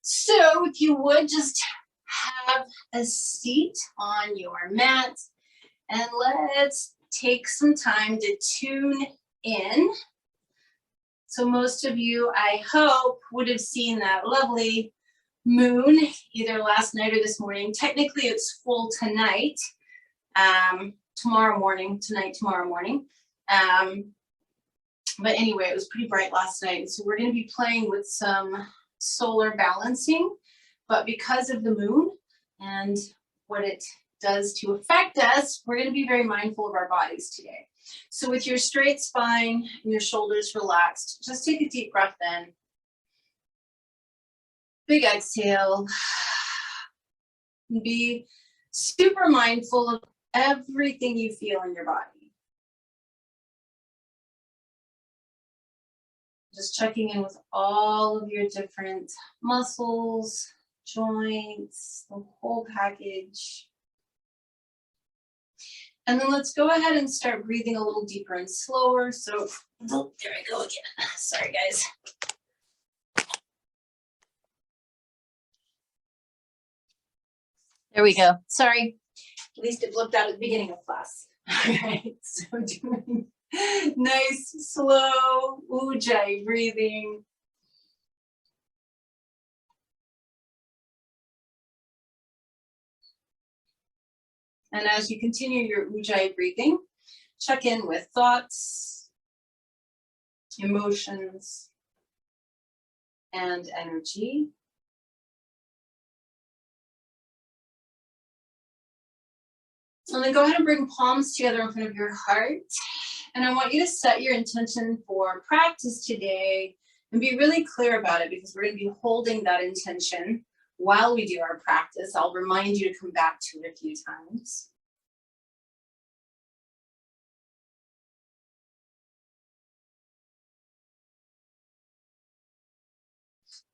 So if you would just have a seat on your mat and let's take some time to tune in. So most of you, I hope, would have seen that lovely moon either last night or this morning. Technically it's full tonight, tomorrow morning. But anyway, it was pretty bright last night. So we're going to be playing with some solar balancing, but because of the moon and what it does to affect us, we're going to be very mindful of our bodies today. So with your straight spine and your shoulders relaxed, just take a deep breath in. Big exhale. Be super mindful of everything you feel in your body. Just checking in with all of your different muscles, joints, the whole package. And then let's go ahead and start breathing a little deeper and slower. So, oh, there I go again. Sorry, guys. There we go. Sorry. At least it blipped out at the beginning of class. All right. So doing nice, slow ujjayi breathing. And as you continue your ujjayi breathing, check in with thoughts, emotions, and energy. And then go ahead and bring palms together in front of your heart. And I want you to set your intention for practice today and be really clear about it, because we're going to be holding that intention while we do our practice. I'll remind you to come back to it a few times.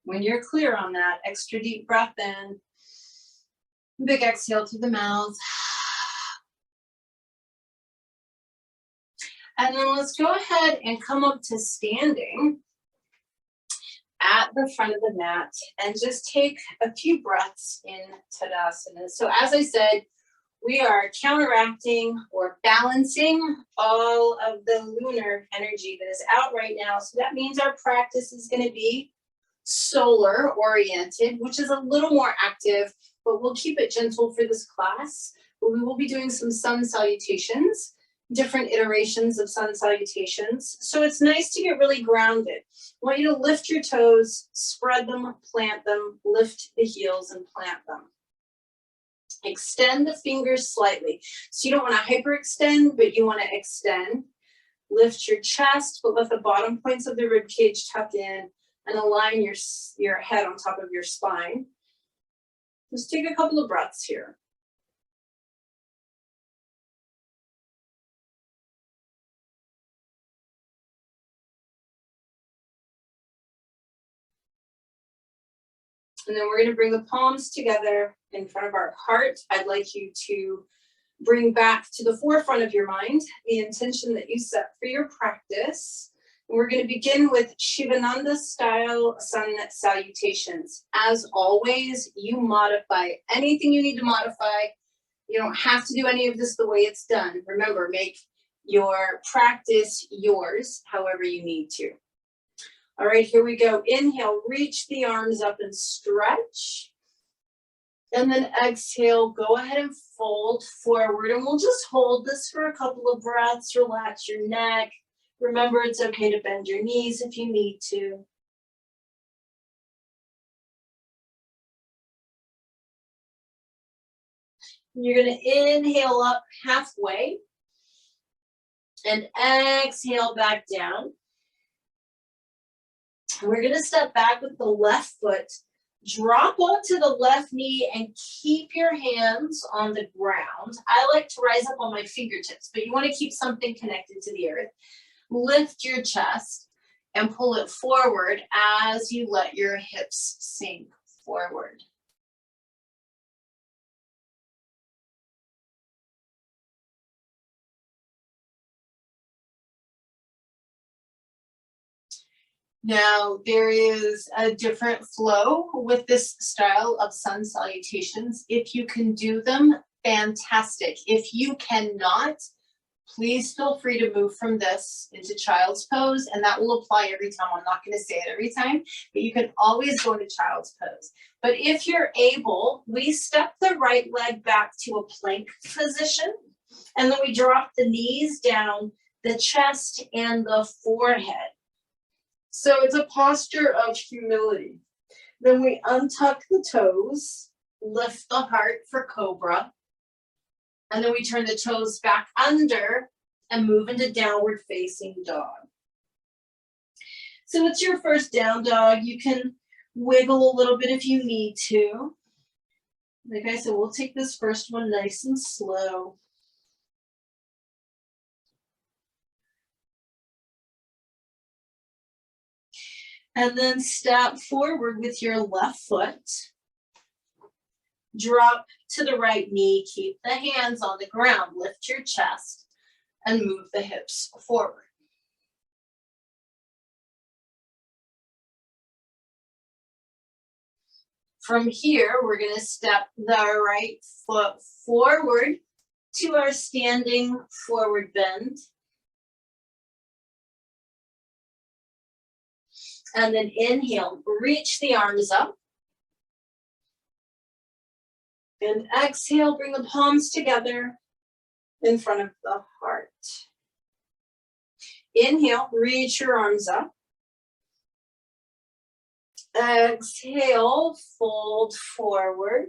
When you're clear on that, extra deep breath in, big exhale through the mouth. And then let's go ahead and come up to standing at the front of the mat and just take a few breaths in Tadasana. So as I said, we are counteracting or balancing all of the lunar energy that is out right now. So that means our practice is going to be solar oriented, which is a little more active, but we'll keep it gentle for this class. But we will be doing some sun salutations, different iterations of sun salutations. So it's nice to get really grounded. I want you to lift your toes, spread them, plant them, lift the heels and plant them. Extend the fingers slightly. So you don't want to hyperextend, but you want to extend. Lift your chest, but let the bottom points of the rib cage tuck in and align your head on top of your spine. Just take a couple of breaths here. And then we're going to bring the palms together in front of our heart. I'd like you to bring back to the forefront of your mind the intention that you set for your practice. And we're going to begin with Shivananda style sun salutations. As always, you modify anything you need to modify. You don't have to do any of this the way it's done. Remember, make your practice yours however you need to. All right, here we go. Inhale, reach the arms up and stretch. And then exhale, go ahead and fold forward. And we'll just hold this for a couple of breaths. Relax your neck. Remember, it's okay to bend your knees if you need to. You're going to inhale up halfway and exhale back down. We're going to step back with the left foot, drop onto the left knee and keep your hands on the ground. I like to rise up on my fingertips, but you want to keep something connected to the earth. Lift your chest and pull it forward as you let your hips sink forward. Now, there is a different flow with this style of sun salutations. If you can do them, fantastic. If you cannot, please feel free to move from this into child's pose, and that will apply every time. I'm not going to say it every time, but you can always go into child's pose. But if you're able, we step the right leg back to a plank position, and then we drop the knees down, the chest, and the forehead. So it's a posture of humility. Then we untuck the toes, lift the heart for cobra, and then we turn the toes back under and move into downward facing dog. So it's your first down dog. You can wiggle a little bit if you need to. Like I said, we'll take this first one nice and slow. And then step forward with your left foot. Drop to the right knee, keep the hands on the ground, lift your chest, and move the hips forward. From here, we're going to step the right foot forward to our standing forward bend. And then inhale, reach the arms up. And exhale, bring the palms together in front of the heart. Inhale, reach your arms up. Exhale, fold forward.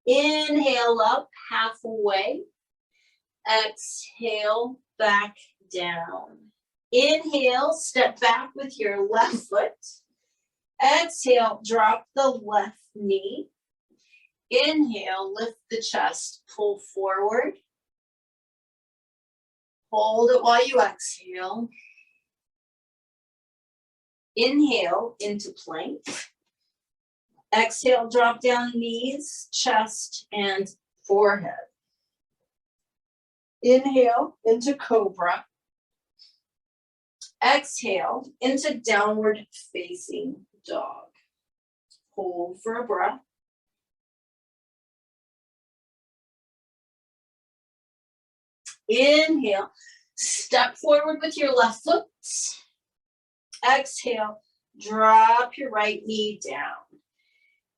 Inhale up halfway. Exhale, back down. Inhale, step back with your left foot. Exhale, drop the left knee. Inhale, lift the chest, pull forward. Hold it while you exhale. Inhale into plank. Exhale, drop down knees, chest, and forehead. Inhale into cobra. Exhale into downward facing dog. Hold for a breath. Inhale, step forward with your left foot. Exhale, drop your right knee down.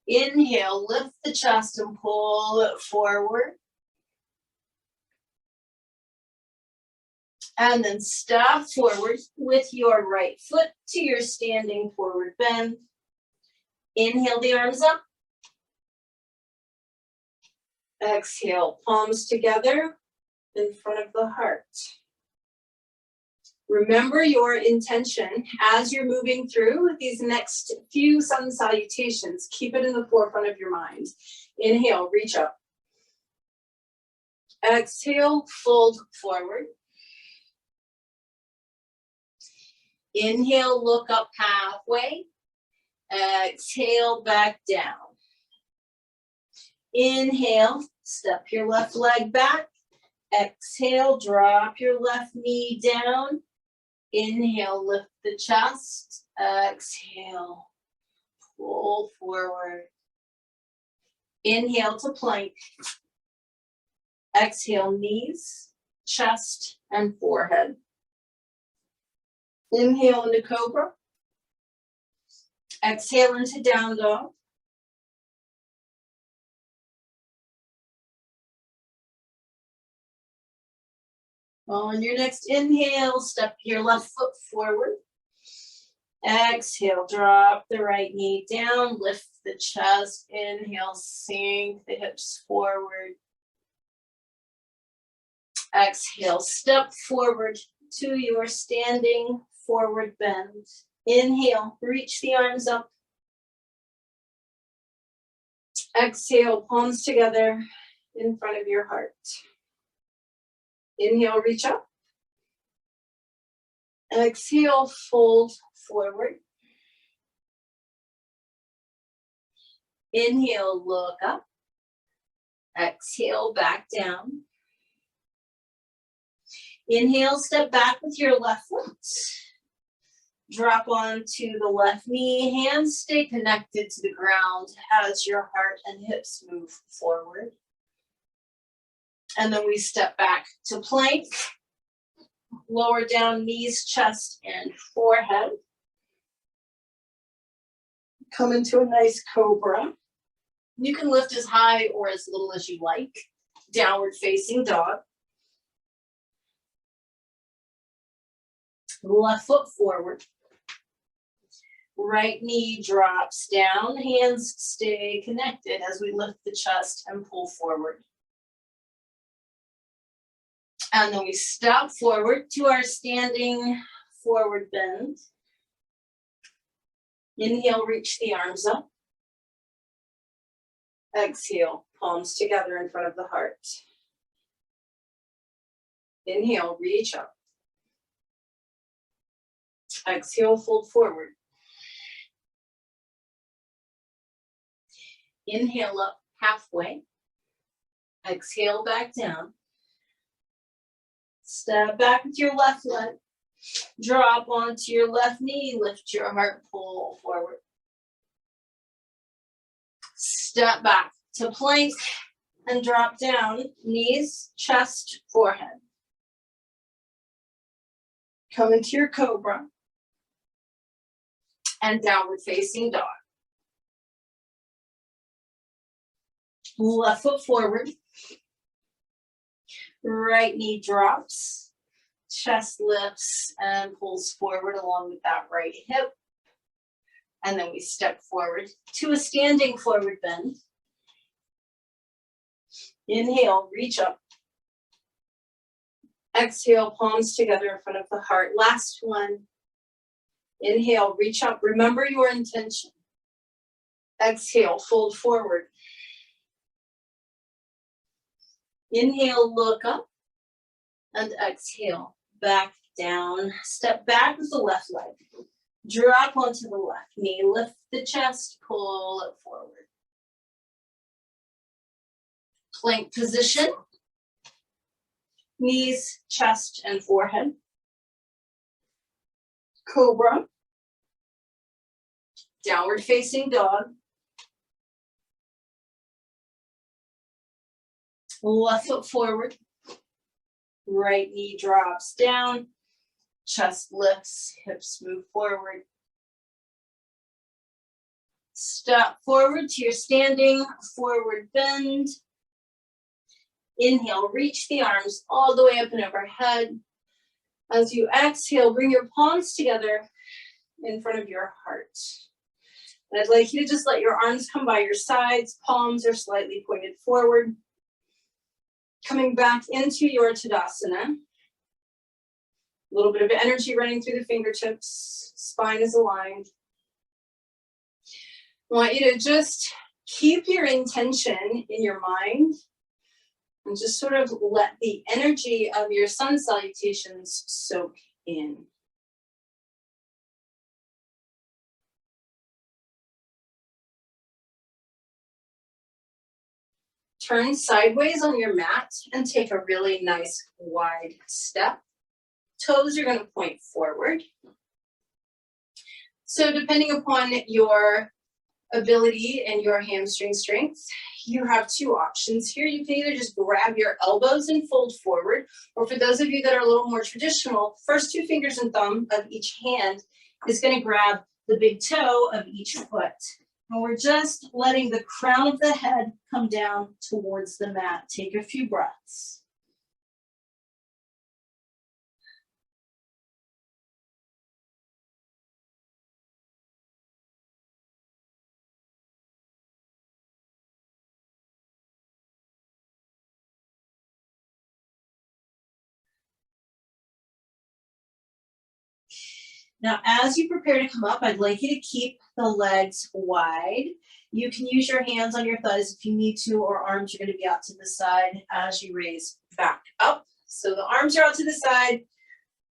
Inhale, lift the chest and pull it forward. And then step forward with your right foot to your standing forward bend. Inhale the arms up. Exhale, palms together in front of the heart. Remember your intention as you're moving through these next few sun salutations. Keep it in the forefront of your mind. Inhale, reach up. Exhale, fold forward. Inhale, look up halfway. Exhale, back down. Inhale, step your left leg back. Exhale, drop your left knee down. Inhale, lift the chest. Exhale, pull forward. Inhale to plank. Exhale, knees, chest, and forehead. Inhale into cobra. Exhale into down dog. On your next inhale, step your left foot forward. Exhale, drop the right knee down, lift the chest. Inhale, sink the hips forward. Exhale, step forward to your standing forward bend. Inhale, reach the arms up. Exhale, palms together in front of your heart. Inhale, reach up. Exhale, fold forward. Inhale, look up. Exhale, back down. Inhale, step back with your left foot. Drop onto the left knee, hands stay connected to the ground as your heart and hips move forward. And then we step back to plank, lower down knees, chest, and forehead. Come into a nice cobra. You can lift as high or as little as you like. Downward facing dog. Left foot forward. Right knee drops down, hands stay connected as we lift the chest and pull forward. And then we step forward to our standing forward bend. Inhale, reach the arms up. Exhale, palms together in front of the heart. Inhale, reach up. Exhale, fold forward. Inhale up halfway. Exhale back down. Step back with your left leg. Drop onto your left knee. Lift your heart, pull forward. Step back to plank and drop down. Knees, chest, forehead. Come into your cobra. And downward facing dog. Left foot forward. Right knee drops. Chest lifts and pulls forward along with that right hip. And then we step forward to a standing forward bend. Inhale, reach up. Exhale, palms together in front of the heart. Last one. Inhale, reach up. Remember your intention. Exhale, fold forward. Inhale, look up. And exhale, back down. Step back with the left leg. Drop onto the left knee. Lift the chest, pull it forward. Plank position. Knees, chest, and forehead. Cobra. Downward facing dog. Left foot forward. Right knee drops down. Chest lifts, hips move forward. Step forward to your standing forward bend. Inhale, reach the arms all the way up and overhead. As you exhale, bring your palms together in front of your heart. And I'd like you to just let your arms come by your sides. Palms are slightly pointed forward. Coming back into your Tadasana. A little bit of energy running through the fingertips. Spine is aligned. I want you to just keep your intention in your mind and just sort of let the energy of your sun salutations soak in. Turn sideways on your mat and take a really nice wide step. Toes are going to point forward. So depending upon your ability and your hamstring strength, you have two options here. You can either just grab your elbows and fold forward, or for those of you that are a little more traditional, first two fingers and thumb of each hand is going to grab the big toe of each foot. And we're just letting the crown of the head come down towards the mat. Take a few breaths. Now, as you prepare to come up, I'd like you to keep the legs wide. You can use your hands on your thighs if you need to, or arms are going to be out to the side as you raise back up. So the arms are out to the side,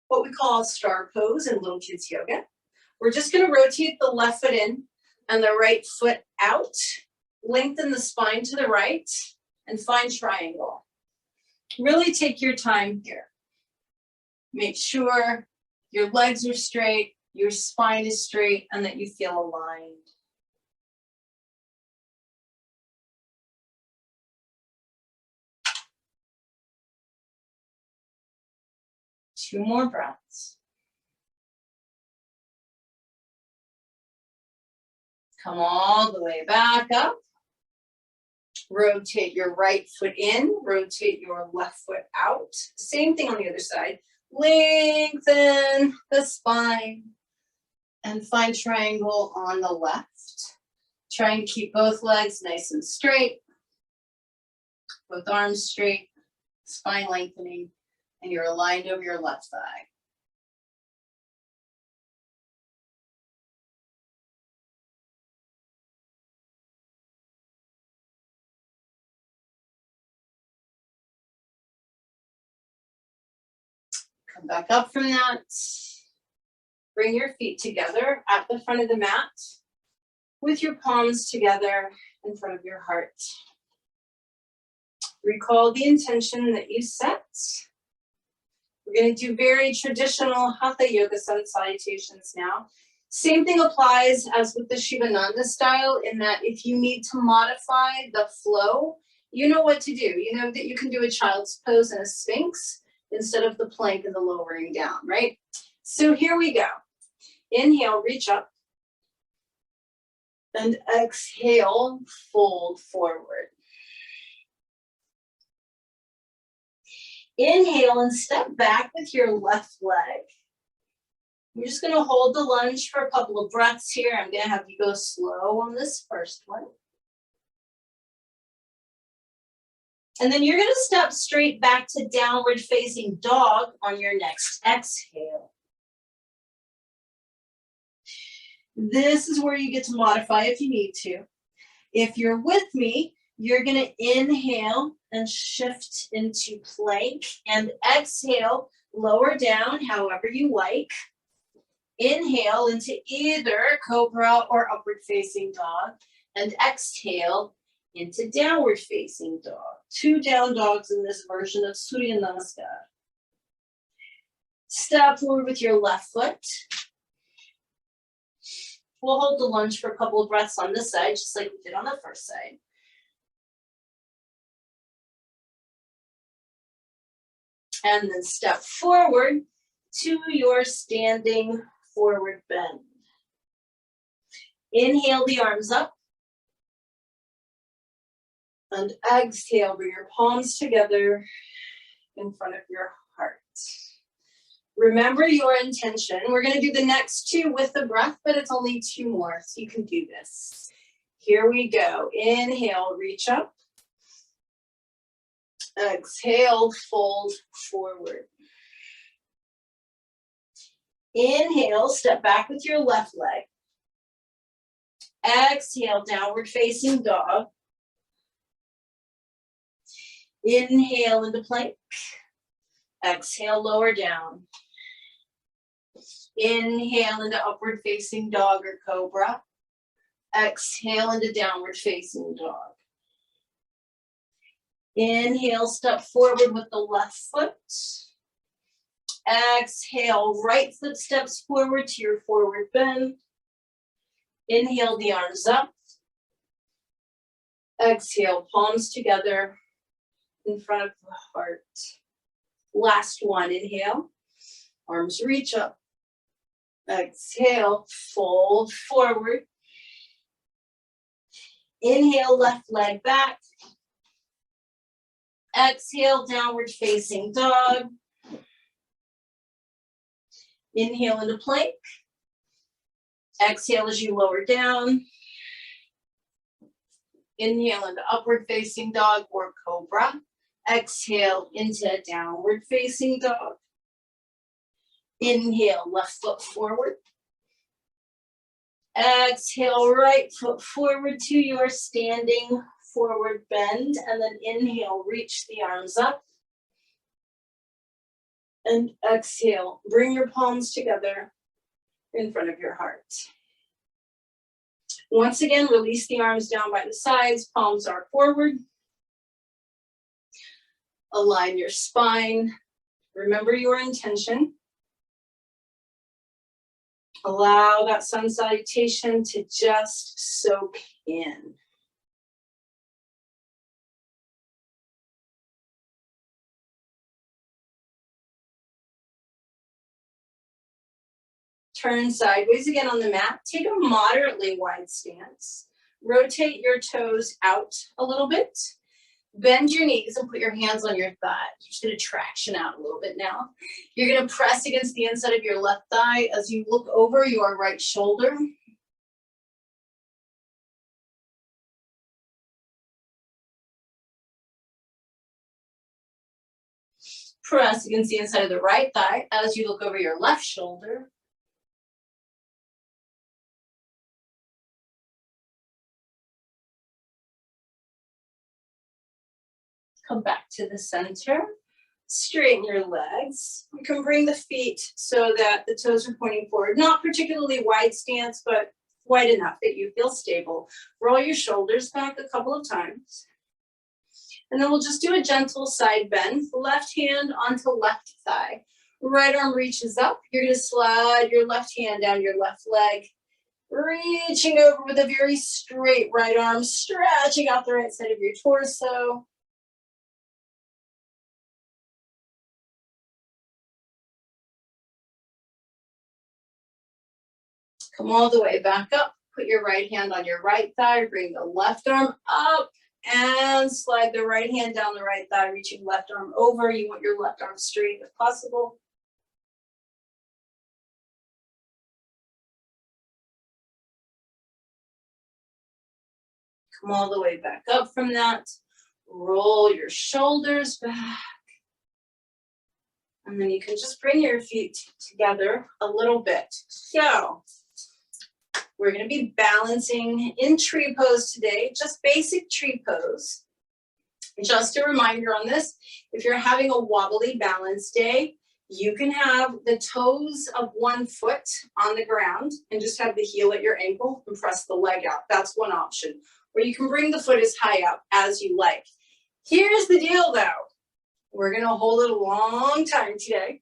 what we call star pose in little kids yoga. We're just going to rotate the left foot in and the right foot out. Lengthen the spine to the right and find triangle. Really take your time here. Make sure your legs are straight, your spine is straight, and that you feel aligned. Two more breaths. Come all the way back up. Rotate your right foot in, rotate your left foot out. Same thing on the other side. Lengthen the spine and find triangle on the left. Try and keep both legs nice and straight, both arms straight, spine lengthening, and you're aligned over your left thigh. Come back up from that. Bring your feet together at the front of the mat with your palms together in front of your heart. Recall the intention that you set. We're going to do very traditional Hatha Yoga Sun salutations now. Same thing applies as with the Shivananda style in that if you need to modify the flow, you know what to do. You know that you can do a child's pose and a sphinx instead of the plank and the lowering down, right? So here we go. Inhale, reach up. And exhale, fold forward. Inhale and step back with your left leg. You're just going to hold the lunge for a couple of breaths here. I'm going to have you go slow on this first one. And then you're going to step straight back to downward facing dog on your next exhale. This is where you get to modify if you need to. If you're with me, you're going to inhale and shift into plank and exhale, lower down however you like. Inhale into either cobra or upward facing dog and exhale into downward facing dog. 2 down dogs in this version of Surya Namaskar. Step forward with your left foot. We'll hold the lunge for a couple of breaths on this side, just like we did on the first side. And then step forward to your standing forward bend. Inhale the arms up. And exhale, bring your palms together in front of your heart. Remember your intention. We're going to do the next 2 with the breath, but it's only 2 more, so you can do this. Here we go. Inhale, reach up. Exhale, fold forward. Inhale, step back with your left leg. Exhale, downward facing dog. Inhale into plank. Exhale, lower down. Inhale into upward facing dog or cobra. Exhale into downward facing dog. Inhale, step forward with the left foot. Exhale, right foot steps forward to your forward bend. Inhale the arms up. Exhale, palms together in front of the heart. Last one, inhale. Arms reach up. Exhale, fold forward. Inhale, left leg back. Exhale, downward facing dog. Inhale into plank. Exhale as you lower down. Inhale into upward facing dog or cobra. Exhale into downward facing dog. Inhale, left foot forward. Exhale, right foot forward to your standing forward bend. And then inhale, reach the arms up. And exhale, bring your palms together in front of your heart. Once again, release the arms down by the sides, palms are forward. Align your spine, Remember your intention. Allow that sun salutation to just soak in. Turn sideways again on the mat. Take a moderately wide stance. Rotate your toes out a little bit. Bend your knees and put your hands on your thigh. You're just going to traction out a little bit now. You're going to press against the inside of your left thigh as you look over your right shoulder. Press against the inside of the right thigh as you look over your left shoulder. Come back to the center. Straighten your legs. You can bring the feet so that the toes are pointing forward. Not particularly wide stance, but wide enough that you feel stable. Roll your shoulders back a couple of times. And then we'll just do a gentle side bend. Left hand onto left thigh. Right arm reaches up. You're going to slide your left hand down your left leg. Reaching over with a very straight right arm, stretching out the right side of your torso. Come all the way back up. Put your right hand on your right thigh. Bring the left arm up and slide the right hand down the right thigh, reaching left arm over. You want your left arm straight if possible. Come all the way back up from that. Roll your shoulders back. And then you can just bring your feet together a little bit. So we're going to be balancing in tree pose today, just basic tree pose. Just a reminder on this, if you're having a wobbly balance day, you can have the toes of one foot on the ground and just have the heel at your ankle and press the leg out. That's one option. Or you can bring the foot as high up as you like. Here's the deal though. We're going to hold it a long time today.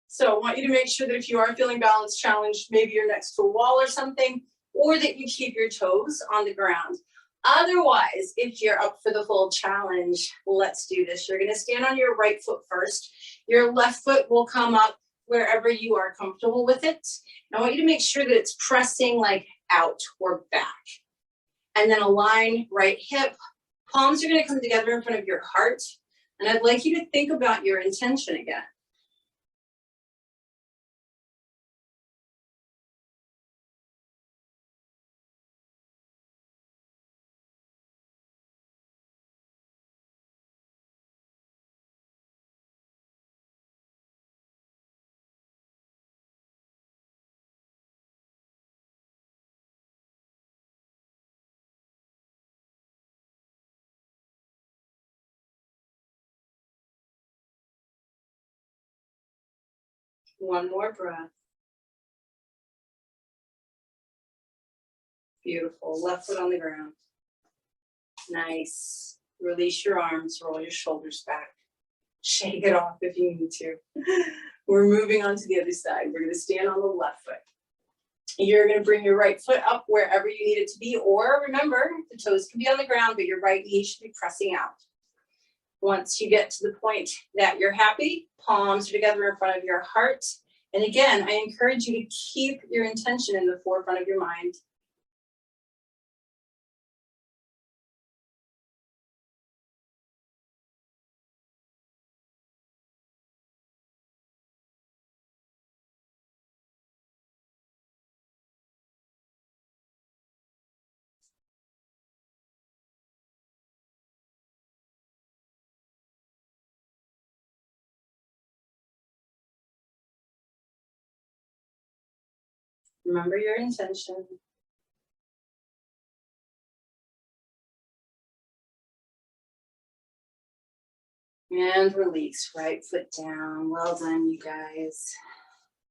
So I want you to make sure that if you are feeling balance challenged, maybe you're next to a wall or something, or that you keep your toes on the ground. Otherwise, if you're up for the full challenge, let's do this. You're going to stand on your right foot first. Your left foot will come up wherever you are comfortable with it. I want you to make sure that it's pressing like out or back. And then align right hip. Palms are going to come together in front of your heart. And I'd like you to think about your intention again. One more breath. Beautiful. Left foot on the ground. Nice. Release your arms, roll your shoulders back. Shake it off if you need to. We're moving on to the other side. We're going to stand on the left foot. You're going to bring your right foot up wherever you need it to be, or remember, the toes can be on the ground, but your right knee should be pressing out. Once you get to the point that you're happy, palms are together in front of your heart. And again, I encourage you to keep your intention in the forefront of your mind. Remember your intention. And release, right foot down. Well done, you guys.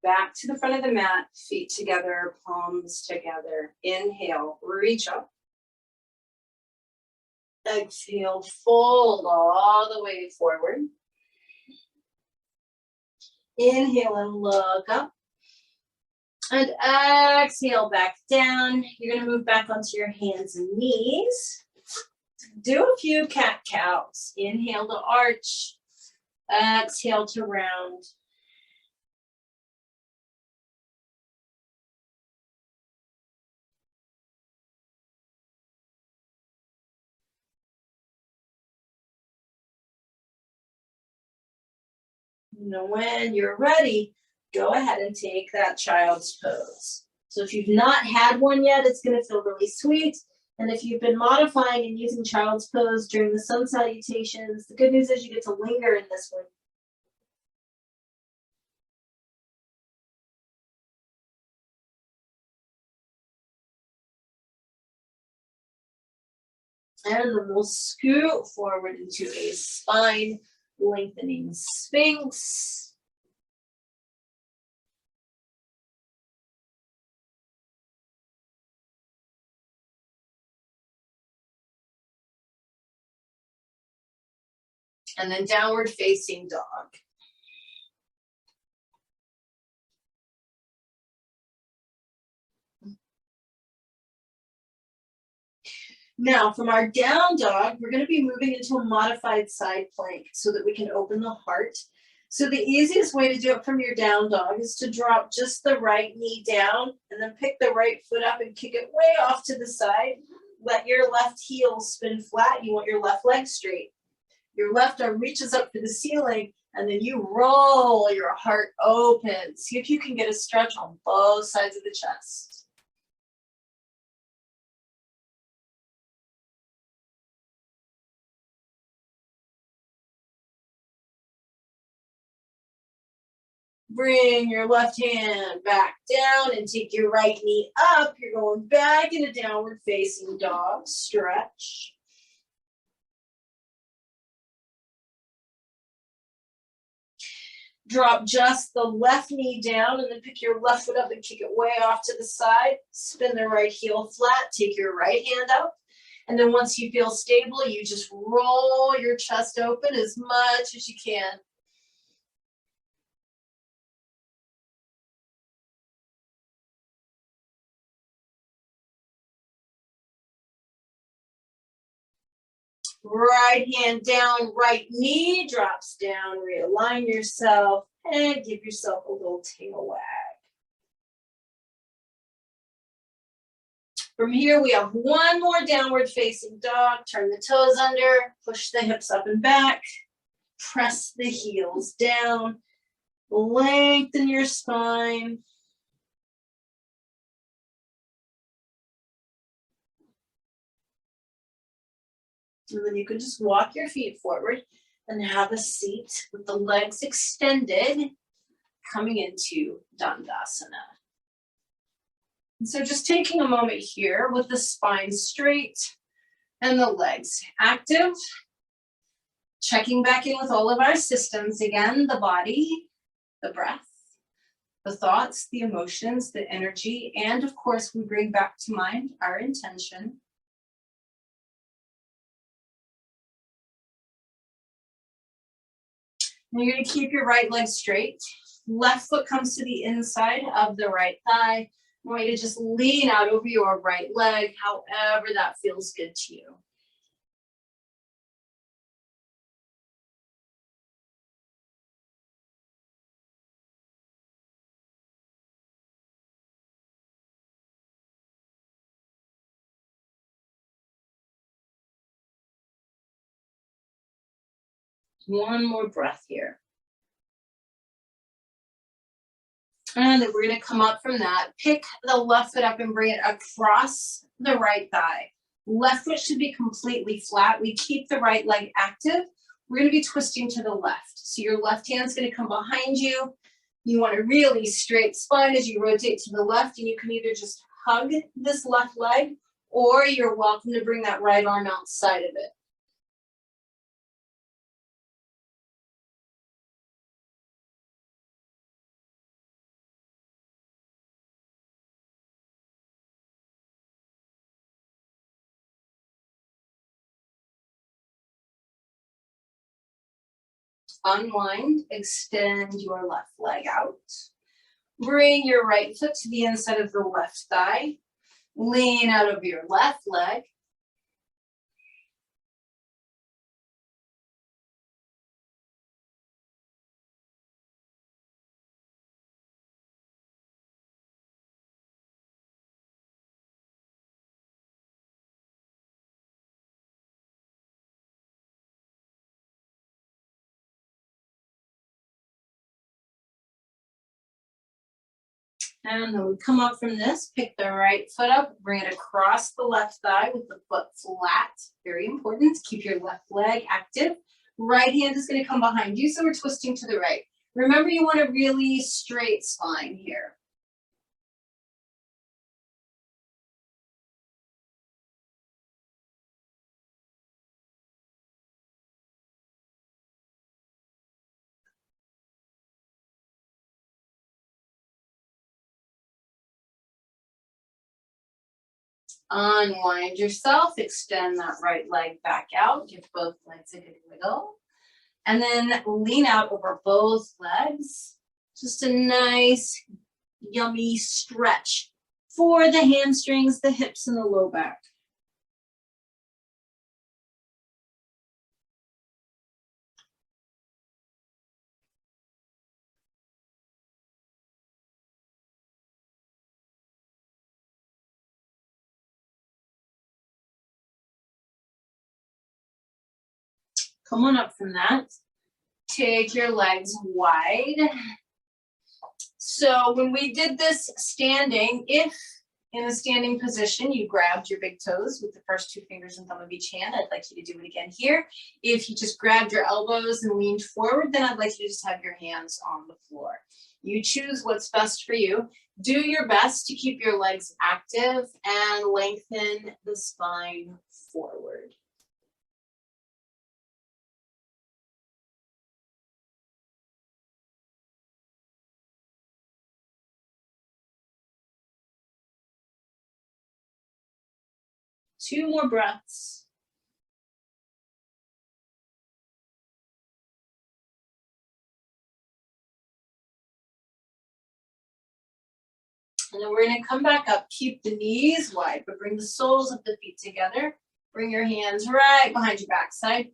Back to the front of the mat, feet together, palms together. Inhale, reach up. Exhale, fold all the way forward. Inhale and look up. And exhale back down. You're gonna move back onto your hands and knees. Do a few cat-cows. Inhale to arch. Exhale to round. Now, when you're ready, go ahead and take that child's pose. So if you've not had one yet, it's going to feel really sweet. And if you've been modifying and using child's pose during the sun salutations, the good news is you get to linger in this one. And then we'll scoot forward into a spine lengthening sphinx. And then downward facing dog. Now, from our down dog, we're going to be moving into a modified side plank so that we can open the heart. So the easiest way to do it from your down dog is to drop just the right knee down and then pick the right foot up and kick it way off to the side. Let your left heel spin flat. You want your left leg straight. Your left arm reaches up to the ceiling, and then you roll your heart open. See if you can get a stretch on both sides of the chest. Bring your left hand back down and take your right knee up. You're going back into downward facing dog. Stretch. Drop just the left knee down and then pick your left foot up and kick it way off to the side. Spin the right heel flat. Take your right hand up. And then once you feel stable, you just roll your chest open as much as you can. Right hand down, right knee drops down, realign yourself, and give yourself a little tail wag. From here, we have one more downward facing dog. Turn the toes under, push the hips up and back, press the heels down, lengthen your spine. And then you can just walk your feet forward and have a seat with the legs extended, coming into Dandasana. And so just taking a moment here with the spine straight and the legs active, checking back in with all of our systems again, the body, the breath, the thoughts, the emotions, the energy, and of course we bring back to mind our intention. And you're going to keep your right leg straight. Left foot comes to the inside of the right thigh. I want you to just lean out over your right leg, however that feels good to you. One more breath here. And then we're going to come up from that. Pick the left foot up and bring it across the right thigh. Left foot should be completely flat. We keep the right leg active. We're going to be twisting to the left. So your left hand's going to come behind you. You want a really straight spine as you rotate to the left, and you can either just hug this left leg, or you're welcome to bring that right arm outside of it. Unwind, extend your left leg out. Bring your right foot to the inside of the left thigh. Lean out of your left leg. And then we come up from this, pick the right foot up, bring it across the left thigh with the foot flat. Very important, keep your left leg active. Right hand is gonna come behind you, so we're twisting to the right. Remember, you want a really straight spine here. Unwind yourself, extend that right leg back out, give both legs a good wiggle. And then lean out over both legs. Just a nice, yummy stretch for the hamstrings, the hips, and the low back. Come on up from that. Take your legs wide. So when we did this standing, if in a standing position you grabbed your big toes with the first two fingers and thumb of each hand, I'd like you to do it again here. If you just grabbed your elbows and leaned forward, then I'd like you to just have your hands on the floor. You choose what's best for you. Do your best to keep your legs active and lengthen the spine forward. Two more breaths. And then we're going to come back up. Keep the knees wide, but bring the soles of the feet together. Bring your hands right behind your backside.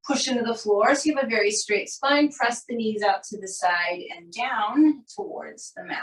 Push into the floor so you have a very straight spine. Press the knees out to the side and down towards the mat.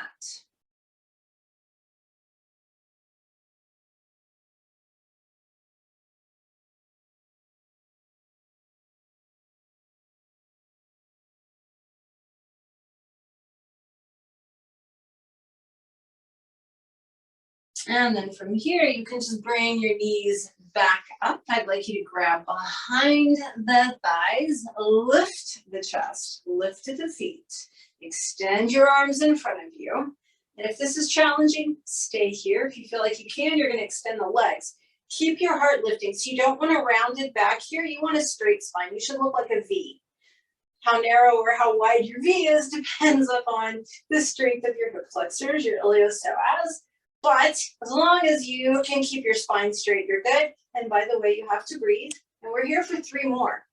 And then from here, you can just bring your knees back up. I'd like you to grab behind the thighs, lift the chest, lift the feet, extend your arms in front of you. And if this is challenging, stay here. If you feel like you can, you're gonna extend the legs. Keep your heart lifting. So you don't want a rounded back here. You want a straight spine. You should look like a V. How narrow or how wide your V is depends upon the strength of your hip flexors, your iliopsoas. But as long as you can keep your spine straight, you're good. And by the way, you have to breathe. And we're here for 3 more.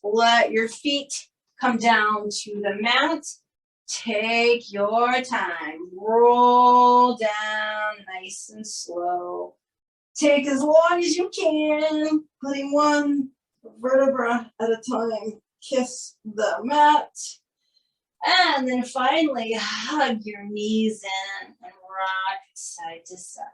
Let your feet come down to the mat. Take your time. Roll down nice and slow. Take as long as you can, putting one vertebra at a time. Kiss the mat. And then finally, hug your knees in and rock side to side.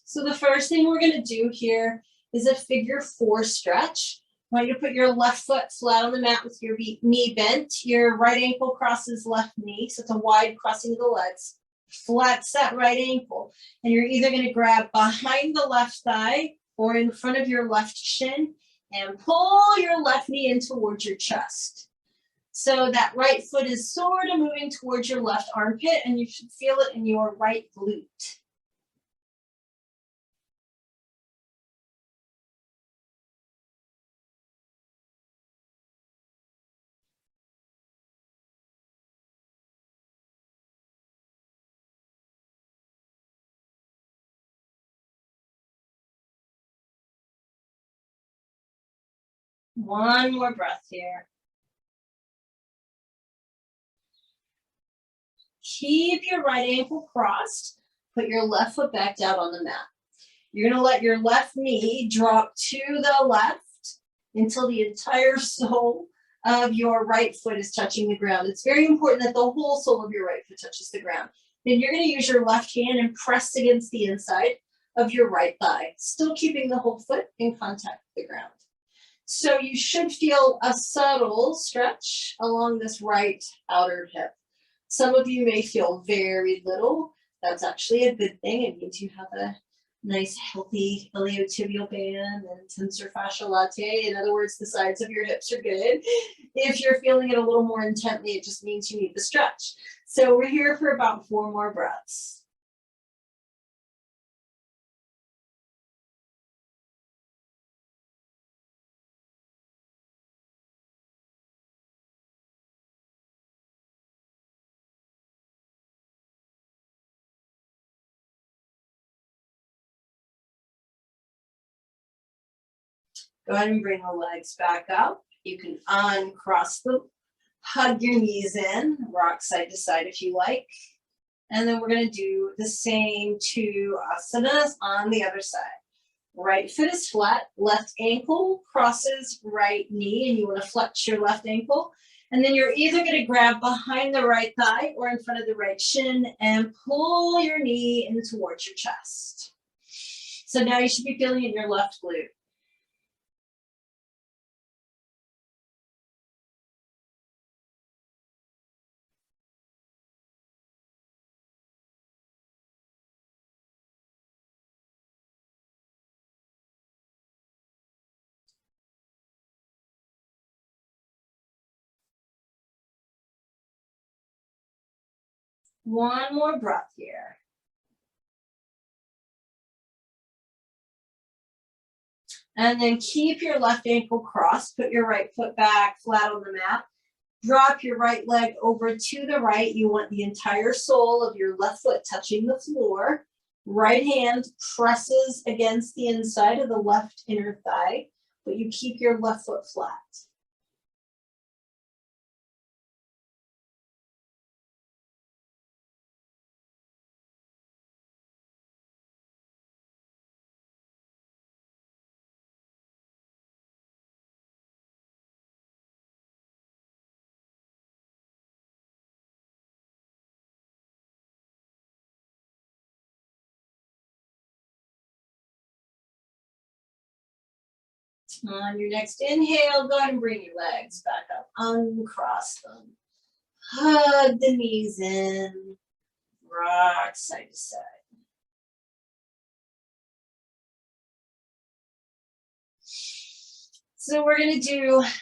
So the first thing we're going to do here is a figure 4 stretch. I want you to put your left foot flat on the mat with your knee bent. Your right ankle crosses left knee, so it's a wide crossing of the legs. Flat set right ankle. And you're either going to grab behind the left thigh or in front of your left shin and pull your left knee in towards your chest. So that right foot is sort of moving towards your left armpit, and you should feel it in your right glute. One more breath here. Keep your right ankle crossed. Put your left foot back down on the mat. You're going to let your left knee drop to the left until the entire sole of your right foot is touching the ground. It's very important that the whole sole of your right foot touches the ground. Then you're going to use your left hand and press against the inside of your right thigh, still keeping the whole foot in contact with the ground. So you should feel a subtle stretch along this right outer hip. Some of you may feel very little. That's actually a good thing. It means you have a nice healthy iliotibial band and tensor fascia latae. In other words, the sides of your hips are good. If you're feeling it a little more intently, it just means you need the stretch. So we're here for about 4 more breaths. Go ahead and bring the legs back up. You can uncross them, hug your knees in, rock side to side if you like. And then we're going to do the same 2 asanas on the other side. Right foot is flat, left ankle crosses right knee, and you want to flex your left ankle. And then you're either going to grab behind the right thigh or in front of the right shin and pull your knee in towards your chest. So now you should be feeling it in your left glute. One more breath here. And then keep your left ankle crossed. Put your right foot back flat on the mat. Drop your right leg over to the right. You want the entire sole of your left foot touching the floor. Right hand presses against the inside of the left inner thigh, but you keep your left foot flat. On your next inhale, go ahead and bring your legs back up. Uncross them. Hug the knees in. Rock side to side. So we're going to do a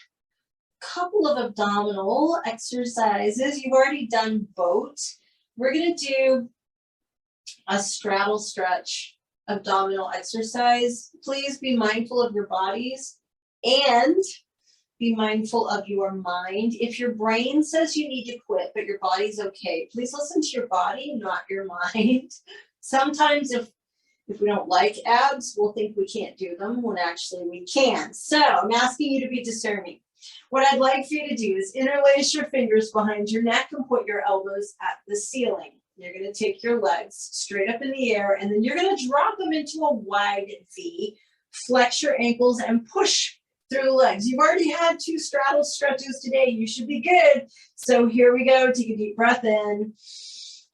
couple of abdominal exercises. You've already done boat. We're going to do a straddle stretch abdominal exercise. Please be mindful of your bodies and be mindful of your mind. If your brain says you need to quit, but your body's okay, please listen to your body, not your mind. Sometimes if we don't like abs, we'll think we can't do them when actually we can. So I'm asking you to be discerning. What I'd like for you to do is interlace your fingers behind your neck and put your elbows at the ceiling. You're going to take your legs straight up in the air, and then you're going to drop them into a wide V. Flex your ankles and push through the legs. You've already had 2 straddle stretches today. You should be good. So here we go. Take a deep breath in.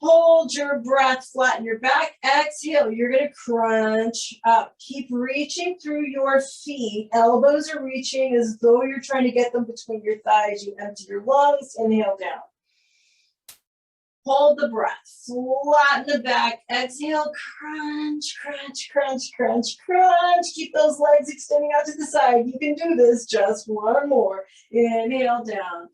Hold your breath, flatten your back. Exhale. You're going to crunch up. Keep reaching through your feet. Elbows are reaching as though you're trying to get them between your thighs. You empty your lungs. Inhale down. Hold the breath. Flatten the back. Exhale. Crunch, crunch, crunch, crunch, crunch. Keep those legs extending out to the side. You can do this. Just one more. Inhale down.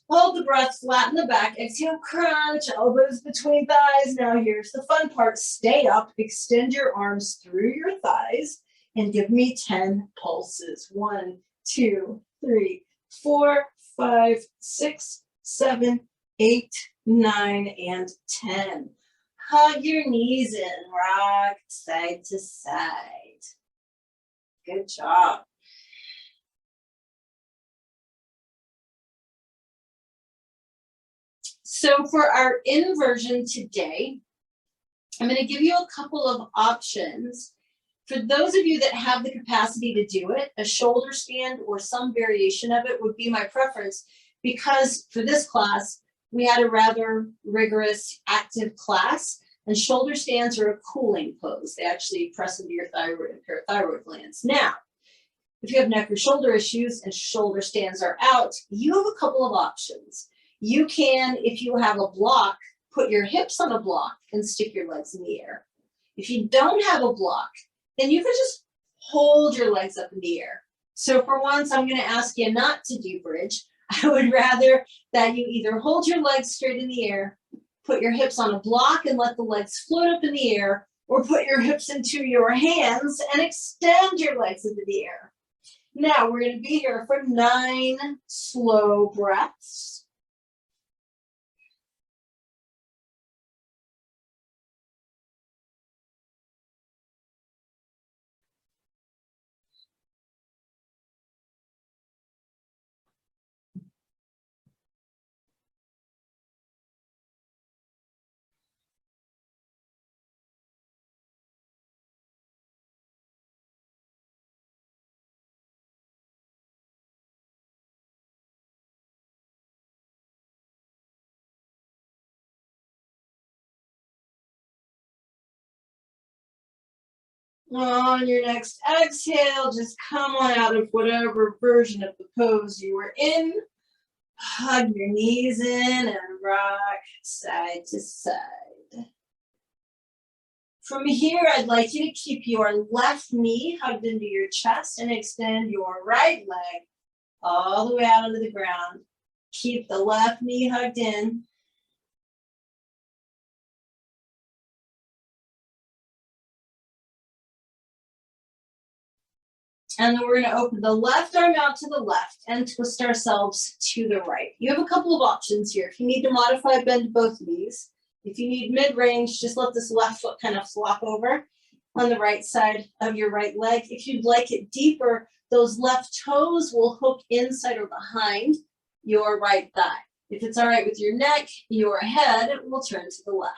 Hold the breath. Flatten the back. Exhale. Crunch. Elbows between thighs. Now here's the fun part. Stay up. Extend your arms through your thighs and give me 10 pulses. 1, 2, 3, 4, 5, 6, 7, 8, 9, and 10. Hug your knees in, rock side to side. Good job. So for our inversion today, I'm going to give you a couple of options. For those of you that have the capacity to do it, a shoulder stand or some variation of it would be my preference, because for this class, we had a rather rigorous active class, and shoulder stands are a cooling pose. They actually press into your thyroid and parathyroid glands. Now, if you have neck or shoulder issues and shoulder stands are out, you have a couple of options. You can, if you have a block, put your hips on a block and stick your legs in the air. If you don't have a block, then you can just hold your legs up in the air. So for once, I'm going to ask you not to do bridge. I would rather that you either hold your legs straight in the air, put your hips on a block and let the legs float up in the air, or put your hips into your hands and extend your legs into the air. Now we're going to be here for 9 slow breaths. On your next exhale, just come on out of whatever version of the pose you were in. Hug your knees in and rock side to side. From here, I'd like you to keep your left knee hugged into your chest and extend your right leg all the way out onto the ground. Keep the left knee hugged in. And then we're going to open the left arm out to the left and twist ourselves to the right. You have a couple of options here. If you need to modify, bend both knees. If you need mid-range, just let this left foot kind of flop over on the right side of your right leg. If you'd like it deeper, those left toes will hook inside or behind your right thigh. If it's all right with your neck, your head will turn to the left.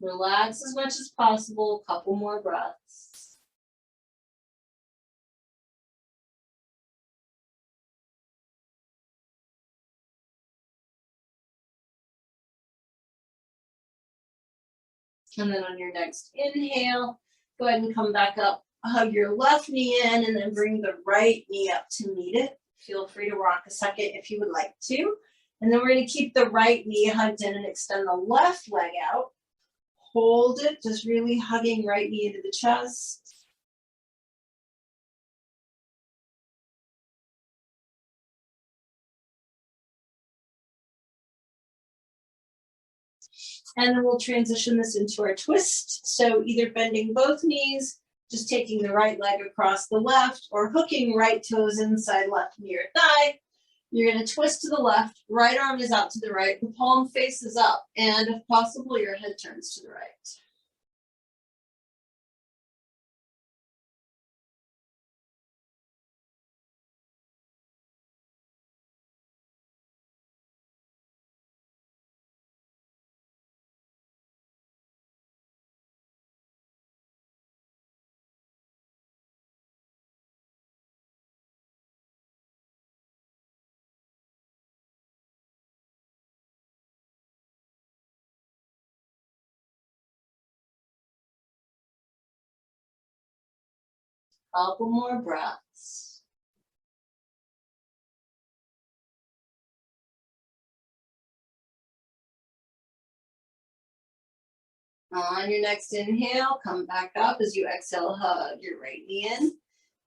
Relax as much as possible, a couple more breaths. And then on your next inhale, go ahead and come back up, hug your left knee in, and then bring the right knee up to meet it. Feel free to rock a second if you would like to. And then we're going to keep the right knee hugged in and extend the left leg out. Hold it, just really hugging right knee into the chest. And then we'll transition this into our twist. So either bending both knees, just taking the right leg across the left, or hooking right toes inside left near thigh. You're going to twist to the left, right arm is out to the right, the palm faces up, and if possible, your head turns to the right. Couple more breaths. On your next inhale, come back up. As you exhale, hug your right knee in.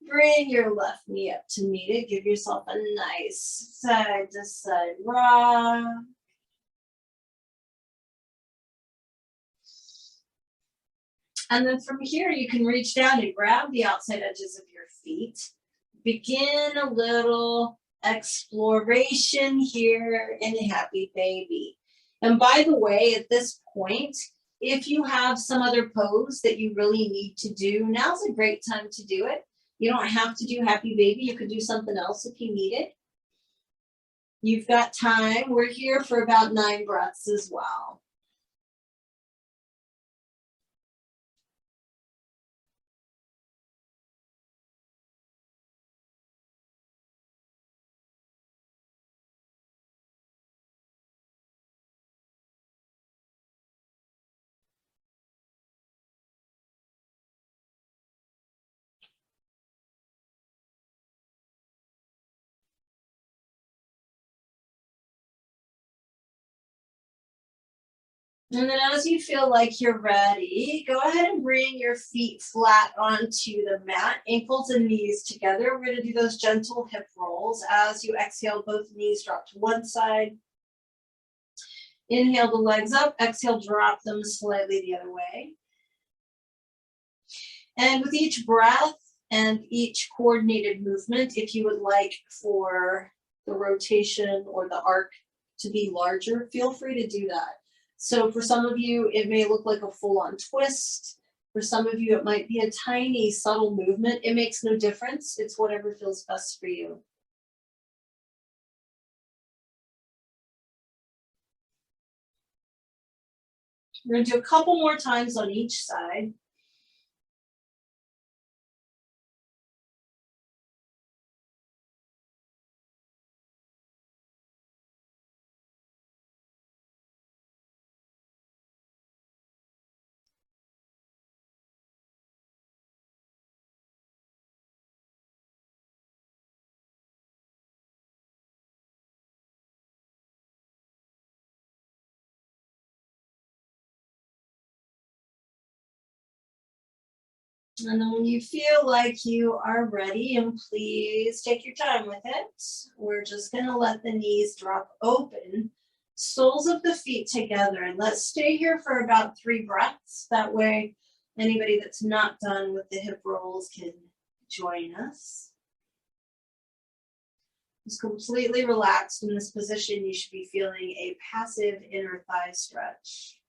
Bring your left knee up to meet it. Give yourself a nice side to side rock. And then from here, you can reach down and grab the outside edges of your feet. Begin a little exploration here in Happy Baby. And by the way, at this point, if you have some other pose that you really need to do, now's a great time to do it. You don't have to do Happy Baby. You could do something else if you need it. You've got time. We're here for about 9 breaths as well. And then as you feel like you're ready, go ahead and bring your feet flat onto the mat, ankles and knees together. We're going to do those gentle hip rolls. As you exhale, both knees drop to one side. Inhale the legs up, exhale, drop them slightly the other way. And with each breath and each coordinated movement, if you would like for the rotation or the arc to be larger, feel free to do that. So for some of you, it may look like a full-on twist. For some of you, it might be a tiny, subtle movement. It makes no difference. It's whatever feels best for you. We're going to do a couple more times on each side. And then when you feel like you are ready, and please take your time with it, we're just going to let the knees drop open, soles of the feet together, and let's stay here for about 3 breaths. That way, anybody that's not done with the hip rolls can join us. Just completely relaxed in this position. You should be feeling a passive inner thigh stretch.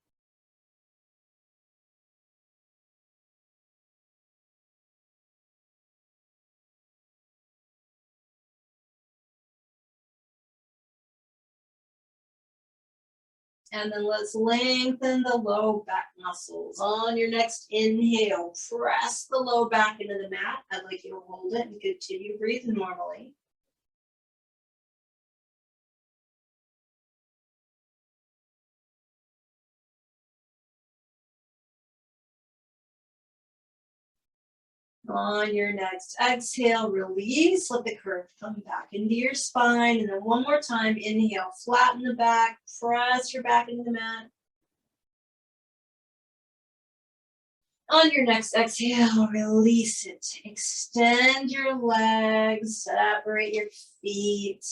And then let's lengthen the low back muscles. On your next inhale, press the low back into the mat. I'd like you to hold it and continue to breathe normally. On your next exhale, release. Let the curve come back into your spine. And then one more time, inhale, flatten the back, press your back into the mat. On your next exhale, release it. Extend your legs, separate your feet.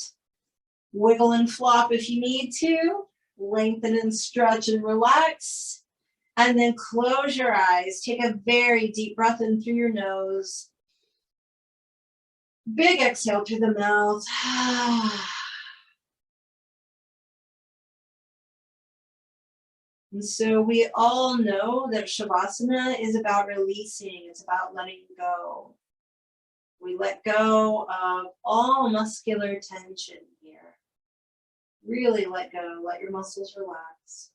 Wiggle and flop if you need to. Lengthen and stretch and relax. And then close your eyes. Take a very deep breath in through your nose. Big exhale through the mouth. And so we all know that Shavasana is about releasing. It's about letting go. We let go of all muscular tension here. Really let go. Let your muscles relax.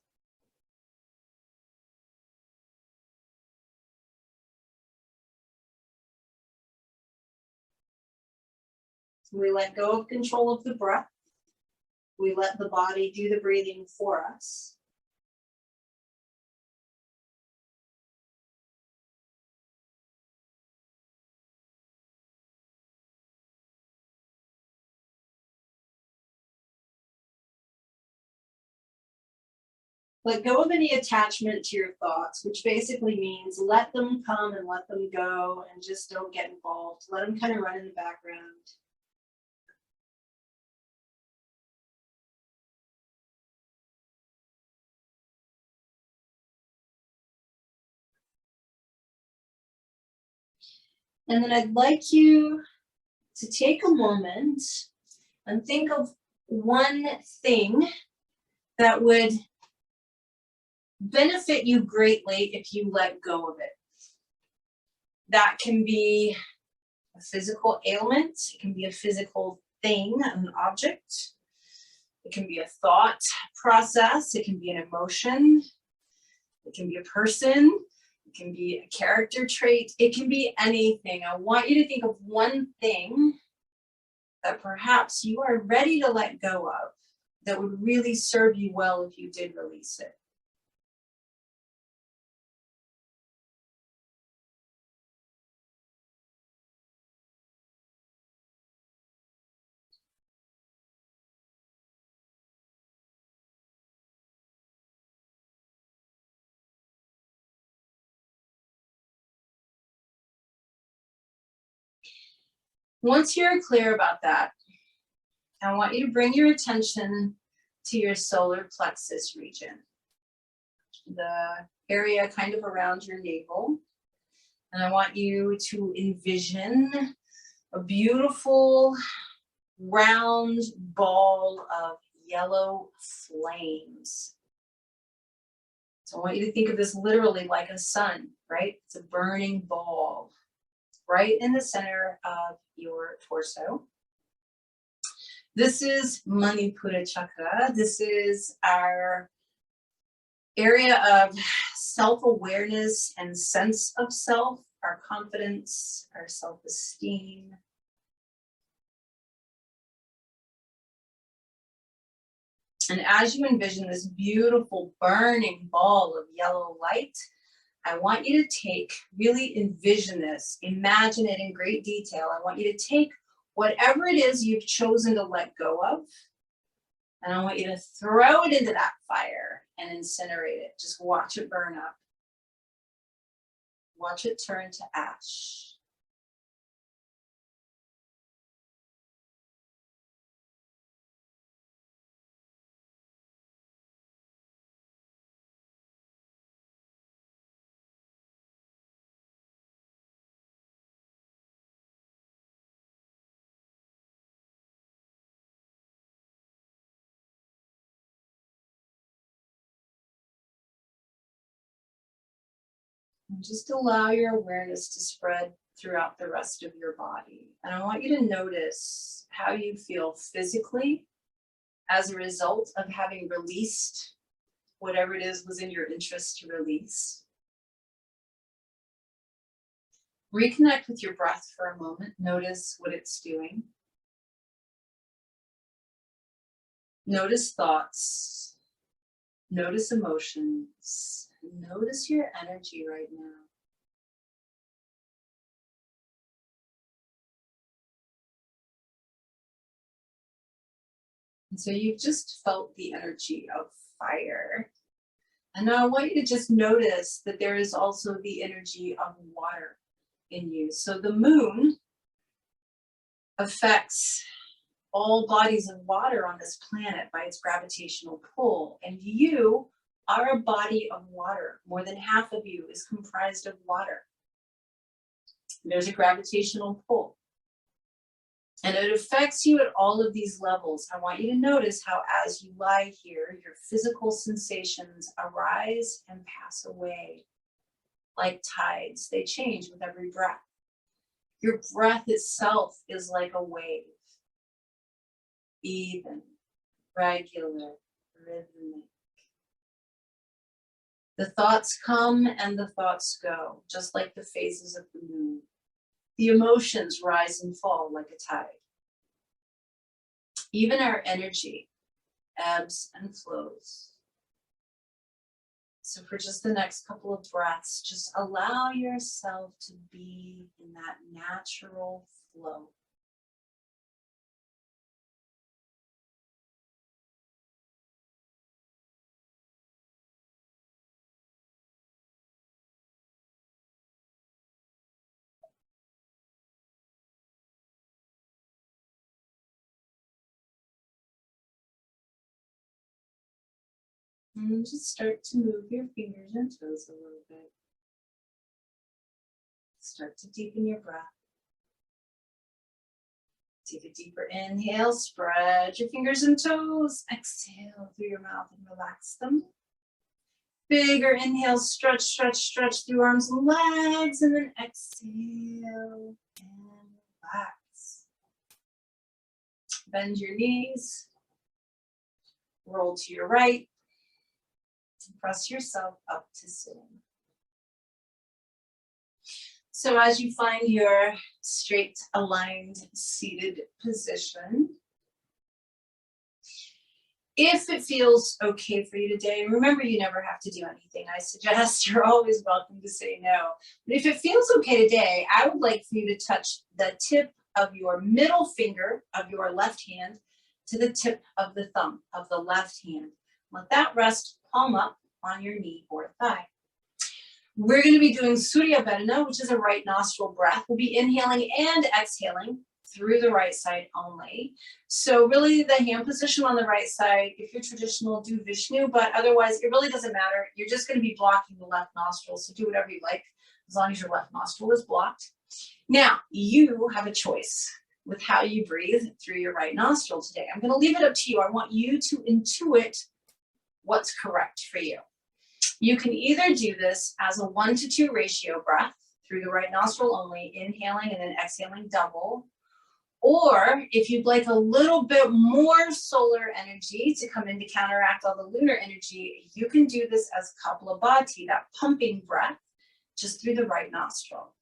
We let go of control of the breath. We let the body do the breathing for us. Let go of any attachment to your thoughts, which basically means let them come and let them go and just don't get involved. Let them kind of run in the background. And then I'd like you to take a moment and think of one thing that would benefit you greatly if you let go of it. That can be a physical ailment, it can be a physical thing, an object, it can be a thought process, it can be an emotion, it can be a person, it can be a character trait, it can be anything. I want you to think of one thing that perhaps you are ready to let go of that would really serve you well if you did release it. Once you're clear about that, I want you to bring your attention to your solar plexus region, the area kind of around your navel. And I want you to envision a beautiful round ball of yellow flames. So I want you to think of this literally like a sun, right? It's a burning ball right in the center of your torso. This is Manipura chakra. This is our area of self-awareness and sense of self, our confidence, our self-esteem. And as you envision this beautiful burning ball of yellow light, I want you to really envision this, imagine it in great detail. I want you to take whatever it is you've chosen to let go of, and I want you to throw it into that fire and incinerate it. Just watch it burn up. Watch it turn to ash. And just allow your awareness to spread throughout the rest of your body. And I want you to notice how you feel physically as a result of having released whatever it is was in your interest to release. Reconnect with your breath for a moment. Notice what it's doing. Notice thoughts. Notice emotions. Notice your energy right now. And so you've just felt the energy of fire. And now I want you to just notice that there is also the energy of water in you. So the moon affects all bodies of water on this planet by its gravitational pull. And you are a body of water. More than half of you is comprised of water. There's a gravitational pull. And it affects you at all of these levels. I want you to notice how as you lie here, your physical sensations arise and pass away like tides. They change with every breath. Your breath itself is like a wave. Even, regular, rhythmic. The thoughts come and the thoughts go, just like the phases of the moon. The emotions rise and fall like a tide. Even our energy ebbs and flows. So for just the next couple of breaths, just allow yourself to be in that natural flow. And just start to move your fingers and toes a little bit. Start to deepen your breath. Take a deeper inhale, spread your fingers and toes. Exhale through your mouth and relax them. Bigger inhale, stretch, stretch, stretch through arms and legs, and then exhale and relax. Bend your knees, roll to your right, and press yourself up to sitting. So as you find your straight, aligned, seated position, if it feels okay for you today, remember you never have to do anything I suggest, you're always welcome to say no. But if it feels okay today, I would like for you to touch the tip of your middle finger of your left hand to the tip of the thumb of the left hand. Let that rest palm up on your knee or thigh. We're going to be doing Surya Vedana, which is a right nostril breath. We'll be inhaling and exhaling through the right side only. So really the hand position on the right side, if you're traditional, do Vishnu, but otherwise it really doesn't matter. You're just going to be blocking the left nostril, so do whatever you like, as long as your left nostril is blocked. Now, you have a choice with how you breathe through your right nostril today. I'm going to leave it up to you. I want you to intuit what's correct for you. You can either do this as a 1-to-2 ratio breath through the right nostril only, inhaling and then exhaling double. Or if you'd like a little bit more solar energy to come in to counteract all the lunar energy, you can do this as Kapalabhati, that pumping breath, just through the right nostril.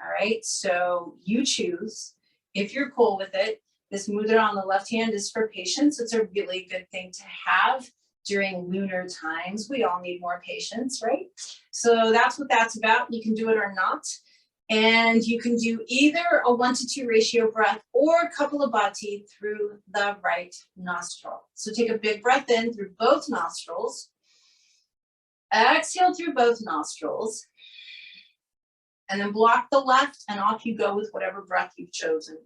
All right, so you choose. If you're cool with it, this mudra on the left hand is for patience. It's a really good thing to have during lunar times. We all need more patience, right? So that's what that's about. You can do it or not. And you can do either a 1-to-2 ratio breath or Kapalabhati through the right nostril. So take a big breath in through both nostrils. Exhale through both nostrils. And then block the left and off you go with whatever breath you've chosen.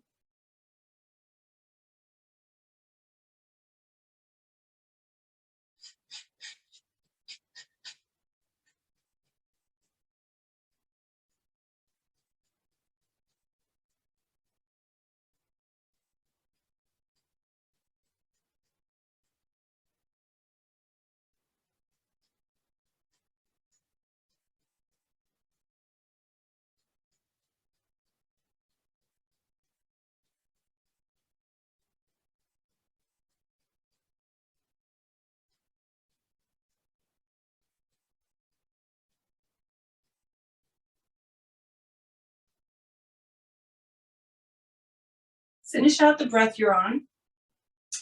Finish out the breath you're on.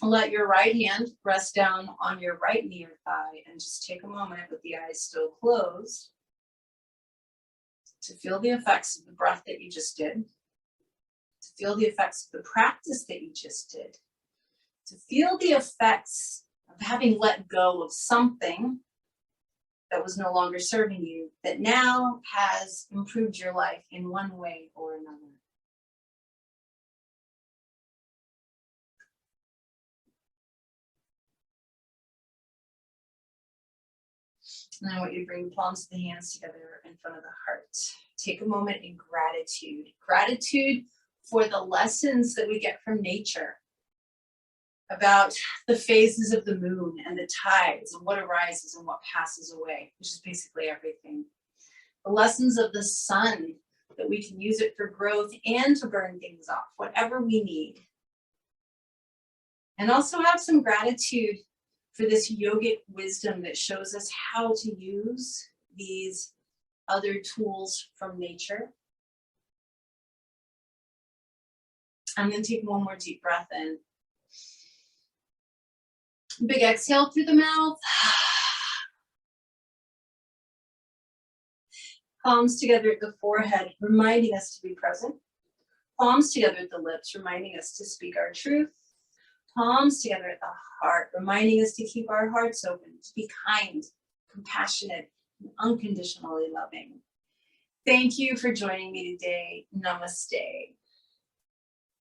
Let your right hand rest down on your right knee or thigh and just take a moment with the eyes still closed to feel the effects of the breath that you just did, to feel the effects of the practice that you just did, to feel the effects of having let go of something that was no longer serving you, that now has improved your life in one way or another. And I want you to bring the palms of the hands together in front of the heart. Take a moment in gratitude. Gratitude for the lessons that we get from nature about the phases of the moon and the tides and what arises and what passes away, which is basically everything. The lessons of the sun, that we can use it for growth and to burn things off, whatever we need. And also have some gratitude for this yogic wisdom that shows us how to use these other tools from nature. And then take one more deep breath in. Big exhale through the mouth. Palms together at the forehead, reminding us to be present. Palms together at the lips, reminding us to speak our truth. Palms together at the heart, reminding us to keep our hearts open, to be kind, compassionate, and unconditionally loving. Thank you for joining me today. Namaste.